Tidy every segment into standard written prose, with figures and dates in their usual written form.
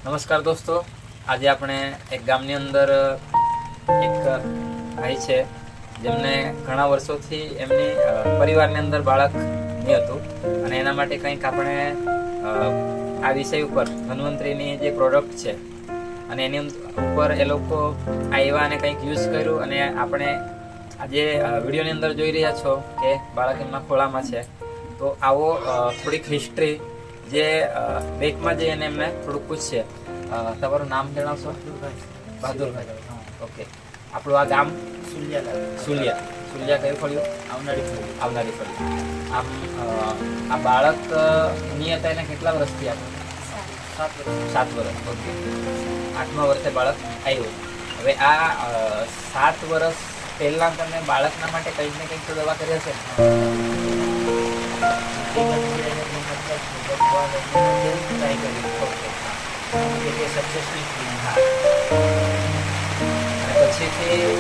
નમસ્કાર દોસ્તો, આજે આપણે એક ગામની અંદર એક ભાઈ છે જેમને ઘણા વર્ષોથી એમની પરિવારની અંદર બાળક નહીં હતું અને એના માટે કંઈક આપણે આ વિષય ઉપર ધન્વંતરીની જે પ્રોડક્ટ છે અને એની ઉપર એ લોકો આવ્યા અને કંઈક યુઝ કર્યું અને આપણે આજે વિડીયોની અંદર જોઈ રહ્યા છો કે બાળક એમના ખોળામાં છે. તો આવો થોડીક હિસ્ટ્રી જે બેકમાં જઈને એમને થોડુંક પૂછશે. તમારું નામ જણાવશો? બહાદુરભાઈ. ઓકે. આપણું આ ગામ સુલિયા કયું ફળ્યું? આવનારી ફળ્યું. આમ આ બાળક ની હતા એને કેટલા વર્ષથી આપણે? 7 વર્ષ. ઓકે. 8મા વર્ષે બાળક આવ્યું. હવે આ 7 વર્ષ પહેલા તમે બાળકના માટે કંઈક ને કંઈક તો દવા કરી હશે ને? પછીથી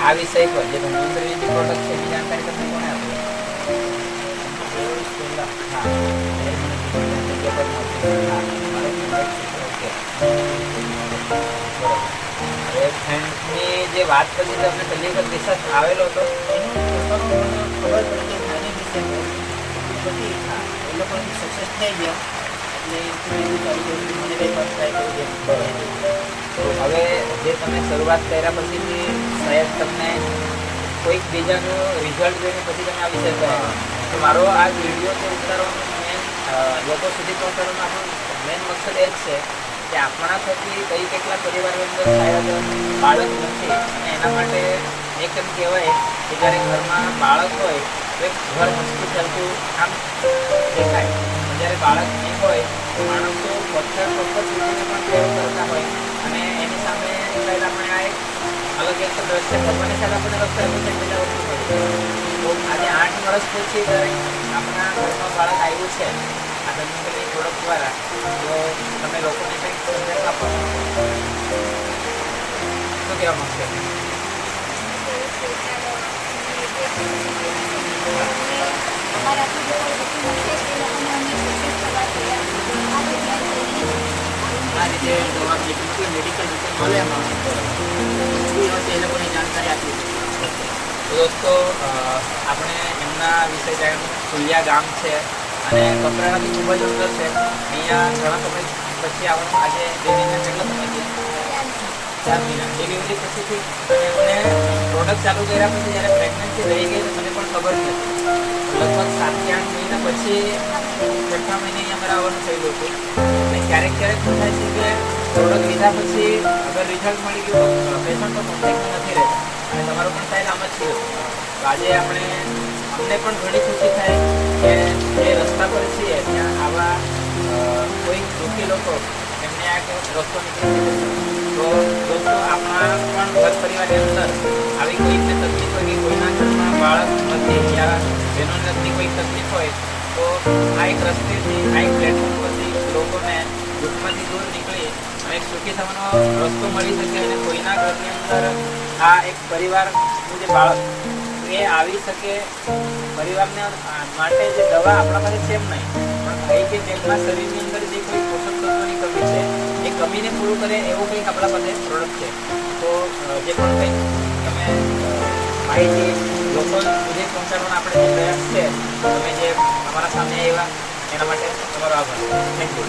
આ વિષય પર જે ધન્વંતરીની જે પ્રોડક્ટ છે એની જાણકારી તમને કોને આપી? હવે ફ્રેન્ડની જે વાત કરી તમને પહેલી વખત રિસર્ચ આવેલો હતો સક્સેસ થઈ ગયા હવે જે તમે શરૂઆત કર્યા પછીથી શાયદ તમને કોઈક બીજાનું રિઝલ્ટ જોઈને પછી તમે આ વિષય કર્યો. તો મારો આ વિડીયો તો ઉતારવાનો મેન લોકો સુધી પહોંચાડવાનો આપણો મેન મકસદ એ જ છે કે આપણા થકી કઈ કેટલા પરિવારની અંદર શાયદ બાળક નથી અને એના માટે એક એમ કહેવાય કે જ્યારે ઘરમાં બાળક હોય તો એક ઘર હસતું ચાલતું આમ દેખાય. જ્યારે બાળક નહીં હોય તો માણસો પથ્થર સુધી પણ પ્રયોગ કરતા હોય અને એની સામે શાયદ આપણે આ એક અલગ એક દ્રશ્ય ભગવાનની સાથે આપણને રસ્તા બીજા વસ્તુ હોય. તો આજે 8 વર્ષ પછી દરેક આપણા ઘરમાં બાળક આવ્યું છે આ ધન્વંતરીની પ્રોડક્ટ દ્વારા. તો તમે લોકોને કંઈક સંદેશ આપો, શું કહેવા માંગશો? આ રીતે દવા મેડિકલ રીતે મળે એમાં એ લોકોની જાણકારી આપી. તો દોસ્તો આપણે એમના વિશે જાણ્યું. સુલિયા ગામ છે અને કપરાણાથી ખૂબ જ અંદર છે. અહીંયા ઘણા સમય પછી આવવાનું. આજે 2 મહિના કેટલો સમય થયા? 4 મહિના. ડિલિવરી પછીથી એમને પ્રોડક્ટ ચાલુ કર્યા પછી જ્યારે પ્રેગ્નન્સી રહી ગઈ તો મને પણ ખબર નથી. લગભગ 7 કે 8 મહિના પછી 6મા મહિને અહીંયા અમારે આવવાનું થયેલું હતું. અને ક્યારેક શું થાય છે કે પ્રોડક્ટ લીધા પછી અગર રિઝલ્ટ મળી ગયું તો પેશન્ટ તો કોન્ટેક્ટમાં નથી રહેતા અને તમારું પણ સાહેબ આમ જ થયું. તો આજે અમને પણ ઘણી ખુશી થાય કે જે રસ્તા પર છીએ ત્યાં આવા કોઈક દુઃખી લોકો એમને આ રસ્તો નીકળી શકે. તો દોસ્તો આપણા પણ ઘર પરિવારની અંદર આવી કોઈકને તકલીફ હોય કે કોઈના ઘરમાં બાળક નથી યા બહેનોને લગતી કોઈ તકલીફ હોય તો આ એક રસ્તેથી આ એક પ્લેટફોર્મ પરથી લોકોને દુઃખમાંથી દૂર નીકળી અને એક સુખી થવાનો રસ્તો મળી શકે અને કોઈના ઘરની અંદર આ એક પરિવારનું જે બાળક એ આવી શકે. પરિવારને માટે જે દવા આપણા પાસે છે એમ નહીં પણ કઈ કે તેમના શરીરની અંદર જે કોઈ પોષક તત્વોની કમી છે એ કમીને પૂરું કરે એવું કંઈક આપણા પાસે પ્રોડક્ટ છે. તો જે પણ કંઈક તમે માહિતી લોકો સુધી પહોંચાડવાનો આપણે જે પ્રયાસ છે તમે જે અમારા સામે આવ્યા એના માટે તમારો આભાર. Thank you.